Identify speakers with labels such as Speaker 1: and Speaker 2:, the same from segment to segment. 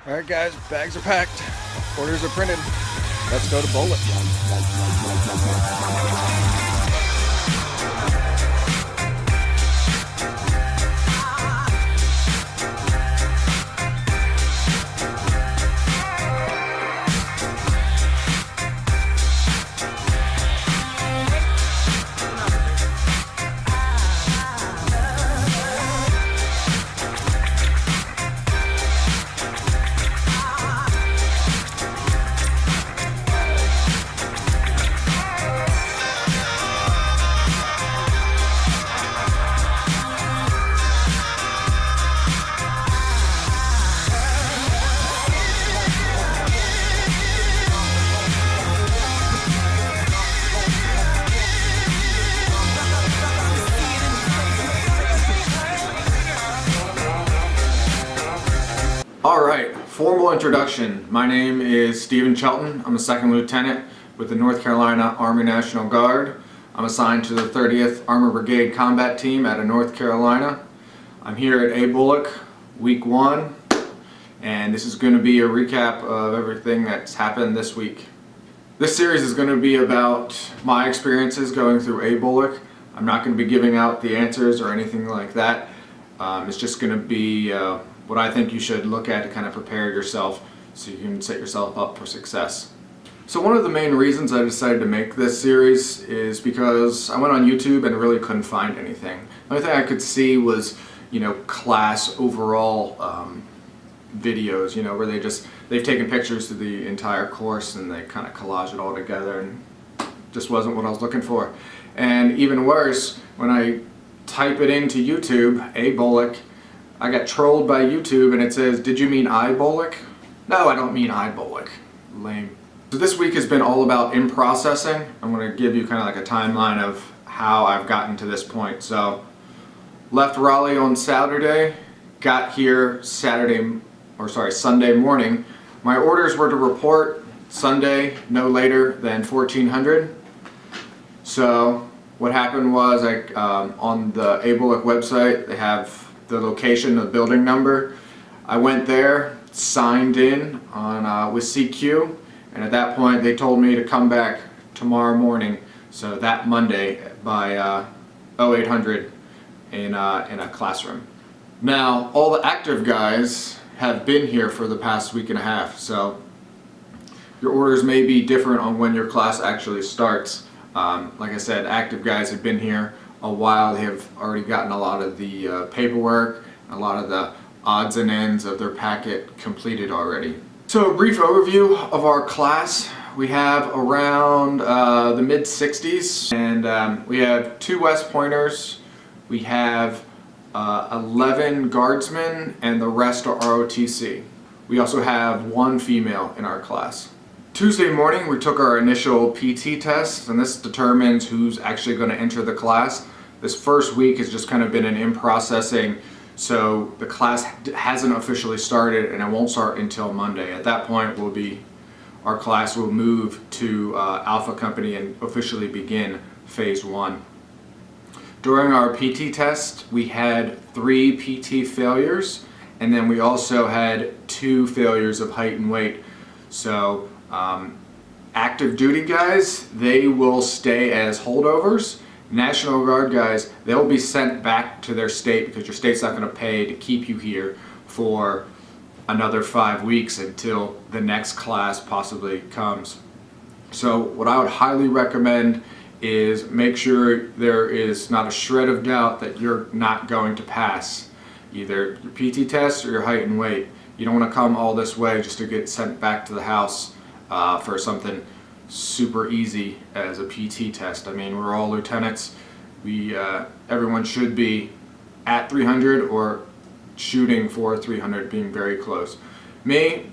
Speaker 1: All right, guys, bags are packed, orders are printed. Let's go to ABOLC.
Speaker 2: Alright, formal introduction. My name is Stephen Shelton. I'm a second lieutenant with the North Carolina Army National Guard. I'm assigned to the 30th Armor Brigade Combat Team out of North Carolina. I'm here at ABOLC week 1, and this is going to be a recap of everything that's happened this week. This series is going to be about my experiences going through ABOLC. I'm not going to be giving out the answers or anything like that. It's just going to be what I think you should look at to kind of prepare yourself so you can set yourself up for success. So one of the main reasons I decided to make this series is because I went on YouTube and really couldn't find anything. The only thing I could see was, class overall videos, where they've taken pictures of the entire course and they kind of collage it all together, and just wasn't what I was looking for. And even worse, when I type it into YouTube, ABOLC, I got trolled by YouTube and it says, "Did you mean ABOLC?" No, I don't mean ABOLC. Lame. So this week has been all about in-processing. I'm going to give you kind of like a timeline of how I've gotten to this point. So, left Raleigh on Saturday, got here Sunday morning. My orders were to report Sunday no later than 1400. So what happened was on the ABOLC website they have the location, the building number. I went there, signed in on with CQ, and at that point they told me to come back tomorrow morning, so that Monday by 0800 in a classroom. Now all the active guys have been here for the past week and a half, so your orders may be different on when your class actually starts. Like I said, active guys have been here a while. They have already gotten a lot of the paperwork, a lot of the odds and ends of their packet completed already. So a brief overview of our class. We have around the mid-60s, and we have 2 West Pointers. We have 11 guardsmen, and the rest are ROTC. We also have 1 female in our class. Tuesday morning we took our initial PT test, and this determines who's actually going to enter the class. This first week has just kind of been an in-processing, so the class hasn't officially started and it won't start until Monday. At that point our class will move to Alpha Company and officially begin phase 1. During our PT test we had 3 PT failures, and then we also had 2 failures of height and weight. So active duty guys, they will stay as holdovers. National Guard guys, they'll be sent back to their state because your state's not going to pay to keep you here for another 5 weeks until the next class possibly comes. So what I would highly recommend is make sure there is not a shred of doubt that you're not going to pass either your PT test or your height and weight. You don't want to come all this way just to get sent back to the house for something super easy as a PT test. I mean, we're all lieutenants. Everyone should be at 300 or shooting for 300, being very close. Me,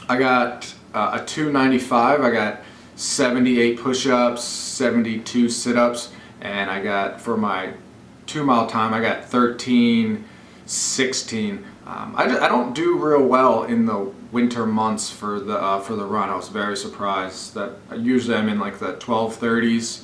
Speaker 2: I got a 295. I got 78 push-ups, 72 sit-ups, and I got, for my 2-mile time, I got 13:16. I don't do real well in the winter months for the run. I was very surprised that usually I'm in like the 12:30s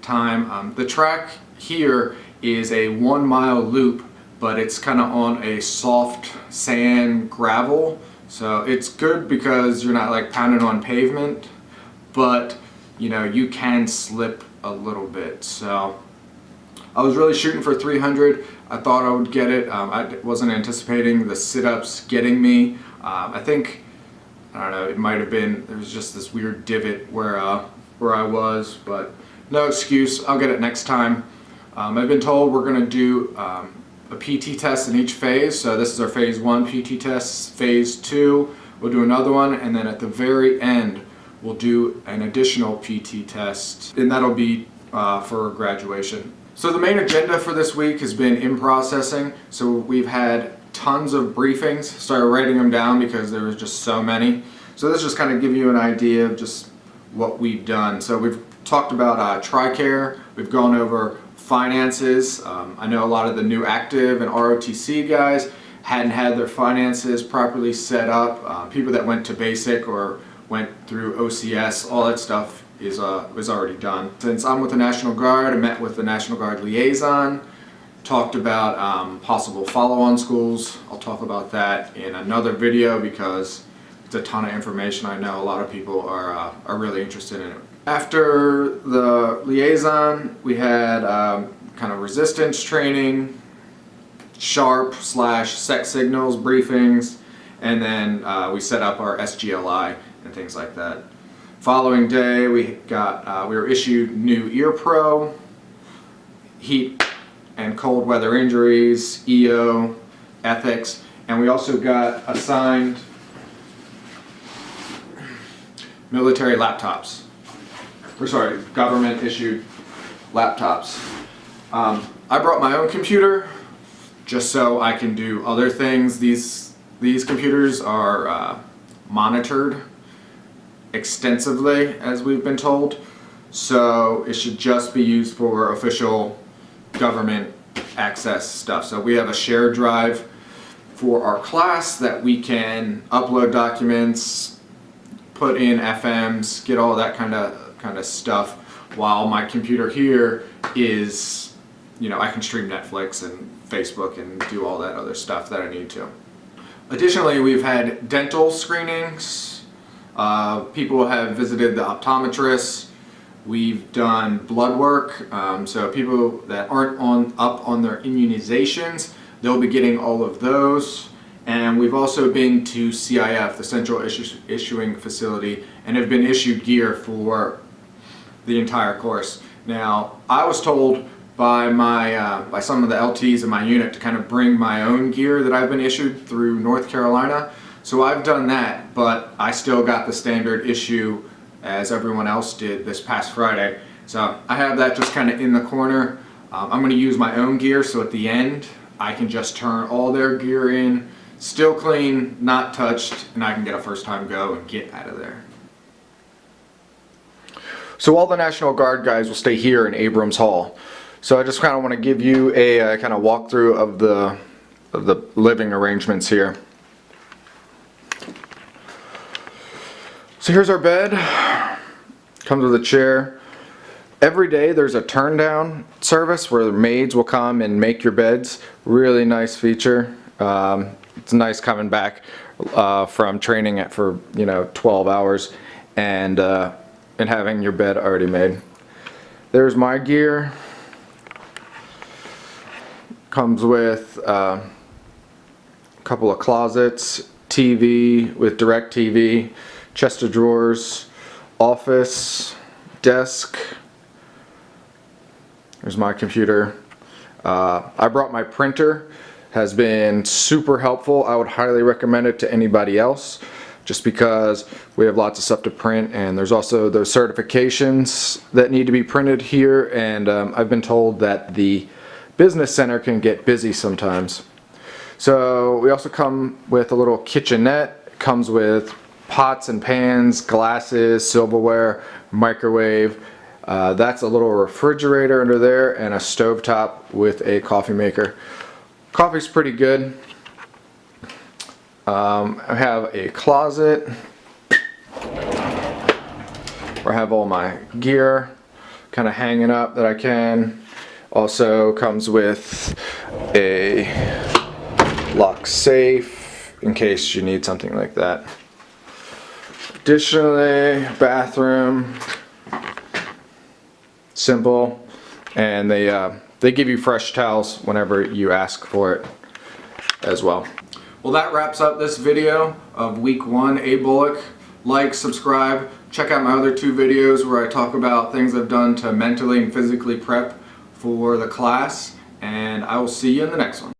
Speaker 2: time. The track here is a 1-mile loop, but it's kind of on a soft sand gravel, So it's good because you're not like pounding on pavement, but you know, you can slip a little bit. So I was really shooting for 300. I thought I would get it. I wasn't anticipating the sit-ups getting me. I think, I don't know, it might have been, there was just this weird divot where I was, but no excuse, I'll get it next time. I've been told we're gonna do a PT test in each phase. So this is our phase 1 PT test, phase 2, we'll do another one, and then at the very end, we'll do an additional PT test, and that'll be for graduation. So the main agenda for this week has been in processing. So we've had tons of briefings, started writing them down because there was just so many. So this just kind of give you an idea of just what we've done. So we've talked about TRICARE, we've gone over finances. I know a lot of the new active and ROTC guys hadn't had their finances properly set up. People that went to basic or went through OCS, all that stuff is already done. Since I'm with the National Guard, I met with the National Guard liaison, talked about possible follow-on schools. I'll talk about that in another video because it's a ton of information. I know a lot of people are really interested in it. After the liaison, we had kind of resistance training, SHARP/sex signals briefings, and then we set up our SGLI and things like that. Following day, we were issued new ear pro, heat and cold weather injuries, EO, ethics, and we also got assigned military laptops. Or sorry, government issued laptops. I brought my own computer just so I can do other things. These computers are monitored extensively, as we've been told, so it should just be used for official government access stuff. So we have a shared drive for our class that we can upload documents, put in FMs, get all that kind of stuff, while my computer here is, you know, I can stream Netflix and Facebook and do all that other stuff that I need to. Additionally, we've had dental screenings. People have visited the optometrist. We've done blood work. So people that aren't up on their immunizations, they'll be getting all of those. And we've also been to CIF, the Central Issuing Facility, and have been issued gear for the entire course. Now, I was told by by some of the LTs in my unit to kind of bring my own gear that I've been issued through North Carolina. So I've done that, but I still got the standard issue as everyone else did this past Friday. So I have that just kind of in the corner. I'm going to use my own gear, so at the end I can just turn all their gear in, still clean, not touched, and I can get a first time go and get out of there. So all the National Guard guys will stay here in Abrams Hall. So I just kind of want to give you a kind of walkthrough of the living arrangements here. So here's our bed. Comes with a chair. Every day there's a turn down service where the maids will come and make your beds. Really nice feature. It's nice coming back from training for 12 hours and having your bed already made. There's my gear. Comes with a couple of closets, TV with direct TV, chest of drawers, office, desk. There's my computer. I brought my printer. Has been super helpful. I would highly recommend it to anybody else just because we have lots of stuff to print, and there's also those certifications that need to be printed here, and I've been told that the business center can get busy sometimes. So we also come with a little kitchenette. It comes with pots and pans, glasses, silverware, microwave. That's a little refrigerator under there, and a stovetop with a coffee maker. Coffee's pretty good. I have a closet where I have all my gear kind of hanging up that I can. Also comes with a lock safe in case you need something like that. Additionally, bathroom, simple, and they give you fresh towels whenever you ask for it as well. Well, that wraps up this video of week 1 ABOLC. Like, subscribe, check out my other 2 videos where I talk about things I've done to mentally and physically prep for the class, and I will see you in the next one.